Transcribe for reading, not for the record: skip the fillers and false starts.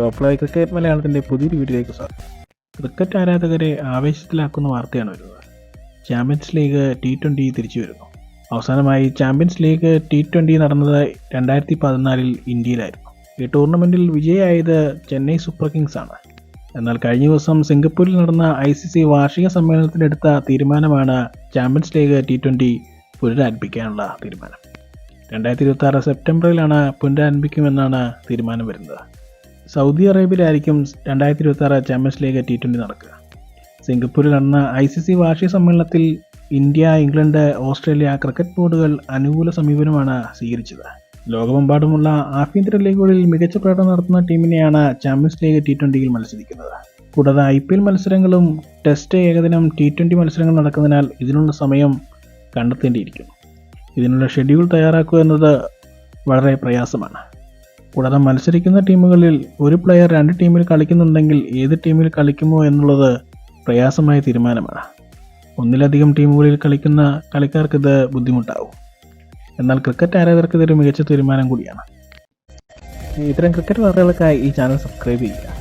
Top live cricket മലയാളത്തിൻ്റെ പുതിയൊരു വീഡിയോയിലേക്ക് സ്വാഗതം. ക്രിക്കറ്റ് ആരാധകരെ ആവേശത്തിലാക്കുന്ന വാർത്തയാണ് വരുന്നത്. ചാമ്പ്യൻസ് ലീഗ് T20 തിരിച്ചു വരുന്നു. അവസാനമായി ചാമ്പ്യൻസ് ലീഗ് T20 നടന്നത് 2014 ഇന്ത്യയിലായിരുന്നു. ഈ ടൂർണമെൻറ്റിൽ വിജയിയായത് ചെന്നൈ സൂപ്പർ കിങ്സ് ആണ്. എന്നാൽ കഴിഞ്ഞ ദിവസം സിംഗപ്പൂരിൽ നടന്ന ICC വാർഷിക സമ്മേളനത്തിലെടുത്ത തീരുമാനമാണ് ചാമ്പ്യൻസ് ലീഗ് T20 പുനരാരംഭിക്കാനുള്ള തീരുമാനം. 2026 സെപ്റ്റംബറിലാണ് പുനരാരംഭിക്കുമെന്നാണ് തീരുമാനം വരുന്നത്. സൗദി അറേബ്യയിലായിരിക്കും 2026 ചാമ്പ്യൻസ് ലീഗ് T20 നടക്കുക. സിംഗപ്പൂരിൽ നടന്ന ICC വാർഷിക സമ്മേളനത്തിൽ ഇന്ത്യ, ഇംഗ്ലണ്ട്, ഓസ്ട്രേലിയ ക്രിക്കറ്റ് ബോർഡുകൾ അനുകൂല സമീപനമാണ് സ്വീകരിച്ചത്. ലോകമെമ്പാടുമുള്ള ആഭ്യന്തര ലീഗുകളിൽ മികച്ച പ്രകടനം നടത്തുന്ന ടീമിനെയാണ് ചാമ്പ്യൻസ് ലീഗ് T20യിൽ മത്സരിക്കുന്നത്. കൂടാതെ IPL മത്സരങ്ങളും ടെസ്റ്റ്, ഏകദിനം, T20 മത്സരങ്ങൾ നടക്കുന്നതിനാൽ ഇതിനുള്ള സമയം കണ്ടെത്തേണ്ടിയിരിക്കുന്നു. ഇതിനുള്ള ഷെഡ്യൂൾ തയ്യാറാക്കുക എന്നത് വളരെ പ്രയാസമാണ്. കൂടാതെ മത്സരിക്കുന്ന ടീമുകളിൽ ഒരു പ്ലെയർ 2 ടീമിൽ കളിക്കുന്നുണ്ടെങ്കിൽ ഏത് ടീമിൽ കളിക്കുമോ എന്നുള്ളത് പ്രയാസമായ തീരുമാനമാണ്. ഒന്നിലധികം ടീമുകളിൽ കളിക്കുന്ന കളിക്കാർക്ക് ഇത് ബുദ്ധിമുട്ടാവും. എന്നാൽ ക്രിക്കറ്റ് ആരാധകർക്ക് ഇതൊരു മികച്ച തീരുമാനം കൂടിയാണ്. ഇത്തരം ക്രിക്കറ്റ് വാർത്തകൾക്കായി ഈ ചാനൽ സബ്സ്ക്രൈബ് ചെയ്യുക.